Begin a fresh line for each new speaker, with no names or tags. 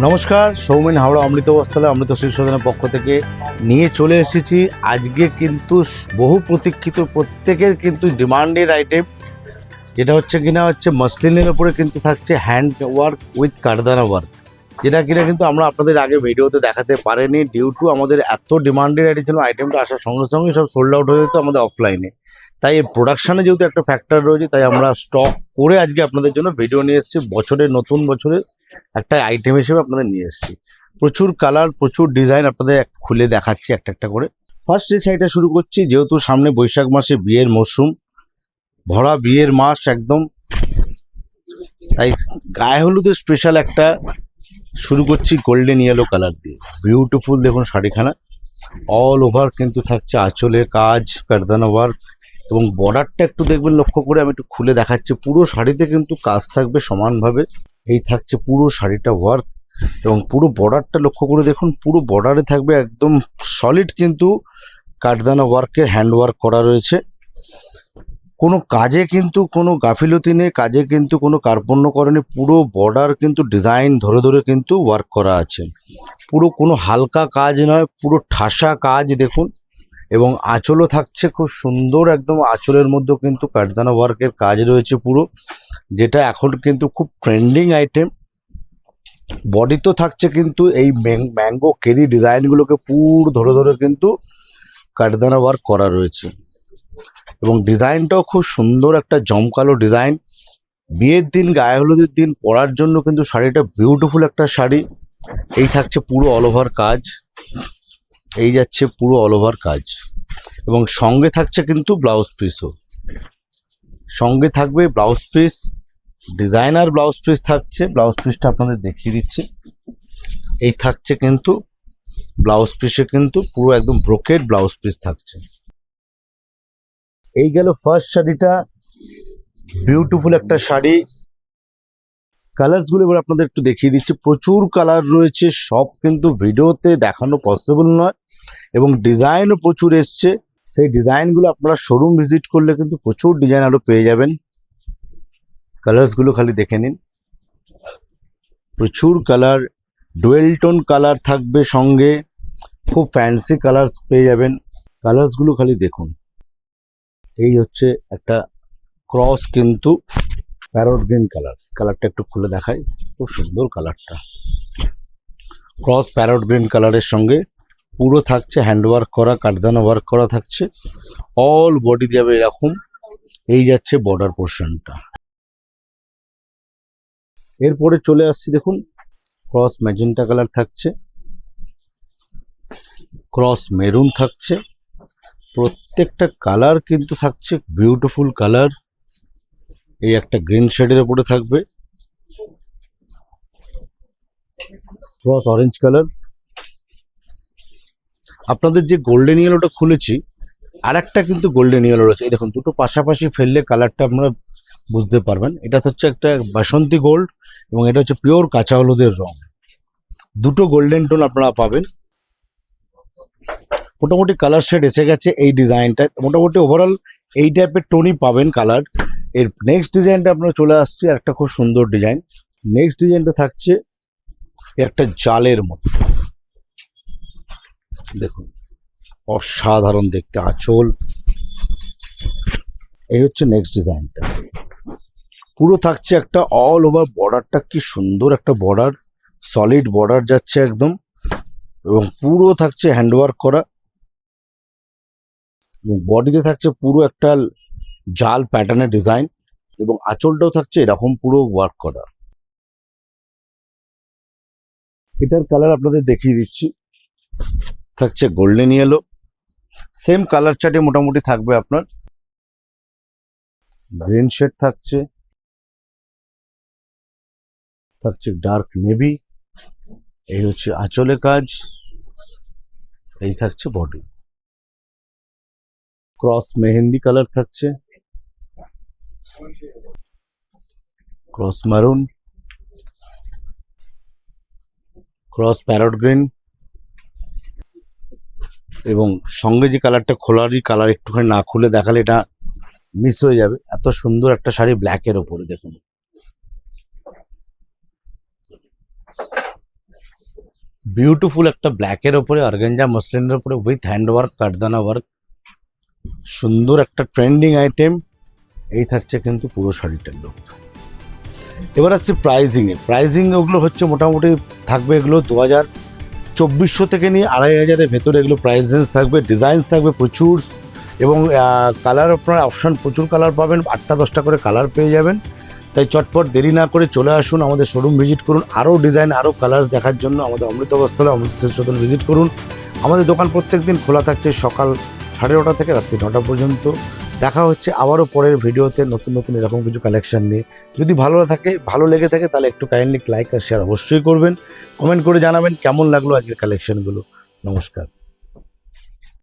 নমস্কার, সৌমেন হাওড়া অমৃত বস্ত্রালয় অমৃত শিশুসদনের পক্ষ থেকে নিয়ে চলে এসেছি। আজকে কিন্তু বহু প্রতীক্ষিত, প্রত্যেকের কিন্তু ডিমান্ডেড আইটেম, যেটা হচ্ছে মাসলিনের ওপরে কিন্তু থাকছে হ্যান্ড ওয়ার্ক উইথ কারদানা ওয়ার্ক, যেটা কিনা কিন্তু আমরা আপনাদের আগে ভিডিওতে দেখাতে পারিনি ডিউ টু আমাদের এত ডিমান্ডেড আইটেম ছিল। আইটেমটা আসার সঙ্গে সঙ্গে সব সোল্ড আউট হয়ে যেত আমাদের অফলাইনে। তাই এই প্রোডাকশানে যেহেতু একটা ফ্যাক্টর রয়েছে, তাই আমরা স্টক করে আজকে আপনাদের জন্য ভিডিও নিয়ে এসেছি। নতুন বছরে একটা আইটেম হিসেবে আপনাদের নিয়ে এসেছি। প্রচুর কালার, প্রচুর ডিজাইন আপনাদের খুলে দেখাচ্ছি একটা একটা করে। ফার্স্ট যে শাড়িটা শুরু করছি, যেহেতু সামনে বৈশাখ মাসে বিয়ের মরশুম, ভরা বিয়ের মাস একদম, তাই গায়ে হলুদের স্পেশাল একটা শুরু করছি গোল্ডেন ইয়েলো কালার দিয়ে। বিউটিফুল দেখুন শাড়িখানা, অল ওভার কিন্তু থাকছে আঁচলের কাজ, কারদানা ওয়ার্ক, এবং বর্ডারটা একটু দেখবেন লক্ষ্য করে, আমি একটু খুলে দেখাচ্ছি। পুরো শাড়িতে কিন্তু কাজ থাকবে সমানভাবে। এই থাকছে পুরো শাড়িটা ওয়ার্ক, এবং পুরো বর্ডারটা লক্ষ্য করে দেখুন, পুরো বর্ডারে থাকবে একদম সলিড কিন্তু কাঠদানা ওয়ার্কের হ্যান্ড ওয়ার্ক করা রয়েছে। কোনো কাজে কিন্তু কোনো গাফিলতি নেই, কাজে কিন্তু কোনো কার্পণ্য করেনি। পুরো বর্ডার কিন্তু ডিজাইন ধরে ধরে কিন্তু ওয়ার্ক করা আছে। পুরো কোনো হালকা কাজ নয়, পুরো ঠাসা কাজ দেখুন। এবং আঁচলও থাকছে খুব সুন্দর, একদম আঁচলের মধ্যেও কিন্তু কাঠদানা ওয়ার্কের কাজ রয়েছে পুরো, যেটা এখন কিন্তু খুব ট্রেন্ডিং আইটেম। বডি তো থাকছে কিন্তু এই ম্যাঙ্গো কেরি ডিজাইনগুলোকে পুরো ধরে ধরে কিন্তু কাঠদানা ওয়ার্ক করা রয়েছে, এবং ডিজাইনটাও খুব সুন্দর, একটা জমকালো ডিজাইন। বিয়ের দিন, গায়ে হলুদের দিন পরার জন্য কিন্তু শাড়িটা বিউটিফুল একটা শাড়ি। এই থাকছে পুরো অল ওভার কাজ, এই যাচ্ছে পুরো অল ওভার কাজ, এবং সঙ্গে থাকছে কিন্তু ব্লাউজ পিসও। সঙ্গে থাকবে blouse piece, designer blouse piece থাকছে। ব্লাউজ পিসটা আপনাদের দেখিয়ে দিচ্ছি। এই থাকছে কিন্তু ব্লাউজ পিসে কিন্তু পুরো একদম ব্রোকেড ব্লাউজ পিস থাকছে। এই গেল ফার্স্ট শাড়িটা, বিউটিফুল একটা শাড়ি। কালারসগুলো এবার আপনাদের একটু দেখিয়ে দিচ্ছি। প্রচুর কালার রয়েছে, সব কিন্তু ভিডিওতে দেখানো পসিবল নয়, এবং ডিজাইনও প্রচুর এসছে। সেই ডিজাইনগুলো আপনারা শোরুম ভিজিট করলে কিন্তু প্রচুর ডিজাইন আরও পেয়ে যাবেন। কালারসগুলো খালি দেখে নিন, প্রচুর কালার, ডুয়েল টোন কালার থাকবে সঙ্গে, খুব ফ্যান্সি কালার্স পেয়ে যাবেন। কালারসগুলো খালি দেখুন। এই হচ্ছে একটা ক্রস কিন্তু প্যারট গ্রিন কালার, কালারটা একটু খুলে দেখাই, খুব সুন্দর কালারটা। ক্রস প্যারট গ্রিন কালারের সঙ্গে পুরো থাকছে হ্যান্ডওয়ার্ক করা, কাঠদানা ওয়ার্ক করা থাকছে। অল বডি যাবে এরকম, এই যাচ্ছে বর্ডার পোর্শনটা। এরপরে চলে আসছি, দেখুন ক্রস ম্যাজেন্টা কালার থাকছে, ক্রস মেরুন থাকছে। প্রত্যেকটা কালার কিন্তু থাকছে বিউটিফুল কালার। এই একটা গ্রিন শেডের উপরে থাকবে, ক্রস অরেঞ্জ কালার। আপনাদের যে গোল্ডেন ইয়েলোটা খুলেছি, আর একটা কিন্তু গোল্ডেন ইয়েলো রয়েছে। এই দেখুন, দুটো পাশাপাশি ফেললে কালারটা আপনারা বুঝতে পারবেন। এটা হচ্ছে একটা বাসন্তী গোল্ড, এবং এটা হচ্ছে পিওর কাঁচা হলুদের রং। দুটো গোল্ডেন টোন আপনারা পাবেন। মোটামুটি কালার শেড এসে গেছে এই ডিজাইনটা, মোটামুটি ওভারঅল এই টাইপের টোনই পাবেন কালার। এর নেক্সট ডিজাইনটা আপনারা চলে আসছে, একটা খুব সুন্দর ডিজাইন। নেক্সট ডিজাইনটা থাকছে একটা জালের মতো, দেখুন অসাধারণ দেখতে আঁচল। এই হচ্ছে নেক্সট ডিজাইনটা, পুরো থাকছে একটা অল ওভার বর্ডারটা, কি সুন্দর একটা বর্ডার, সলিড বর্ডার যাচ্ছে একদম, এবং পুরো থাকছে হ্যান্ডওয়ার্ক করা, এবং বডিতে থাকছে পুরো একটা জাল প্যাটার্নের ডিজাইন, এবং আঁচলটাও থাকছে এরকম পুরো ওয়ার্ক করা। এটার কালার আপনাদের দেখিয়ে দিচ্ছি, থাকছে গোল্ডেন ইয়েলো। সেম কালার চার্টে মোটামুটি থাকবে আপনার গ্রিন শেড থাকছে, থাকছে ডার্ক নেভি। এই হচ্ছে আঁচলে কাজ, এই থাকছে বডি। ক্রস মেহেন্দি কালার থাকছে, ক্রস মারুন, ক্রস প্যারট গ্রিন, এবং সঙ্গে যে কালারটা খোলারই কালার, একটুখানি না খুলে দেখালে এটা মিস হয়ে যাবে। এত সুন্দর একটা শাড়ি ব্ল্যাকের ওপরে দেখুন, বিউটিফুল একটা ব্ল্যাকের ওপরে অর্গানজা মসলিনের ওপরে উইথ হ্যান্ড ওয়ার্ক, কাঠদানা ওয়ার্ক, সুন্দর একটা ট্রেন্ডিং আইটেম। এই থাকছে কিন্তু পুরো শাড়িটার লুক। এবার আসছে প্রাইজিং ওগুলো হচ্ছে মোটামুটি থাকবে এগুলো 2400 থেকে নিয়ে 2500-এর ভেতরে এগুলো প্রাইস রেঞ্জ থাকবে। ডিজাইনস থাকবে প্রচুর, এবং কালার আপনার অপশান প্রচুর কালার পাবেন, 8টা-10টা করে কালার পেয়ে যাবেন। তাই চটপট দেরি না করে চলে আসুন, আমাদের শোরুম ভিজিট করুন, আরও ডিজাইন আরও কালার্স দেখার জন্য আমাদের অমৃত বস্ত্রালয় অমৃত সিল্ক সদন ভিজিট করুন। আমাদের দোকান প্রত্যেক দিন খোলা থাকছে সকাল 9:30 থেকে রাত্রি 9টা পর্যন্ত। দেখা হচ্ছে আবারও পরের ভিডিওতে নতুন নতুন এরকম কিছু কালেকশন নিয়ে। যদি ভালো লেগে থাকে তাহলে একটু কাইন্ডলি লাইক আর শেয়ার অবশ্যই করবেন। কমেন্ট করে জানাবেন কেমন লাগলো আজকের কালেকশনগুলো। নমস্কার।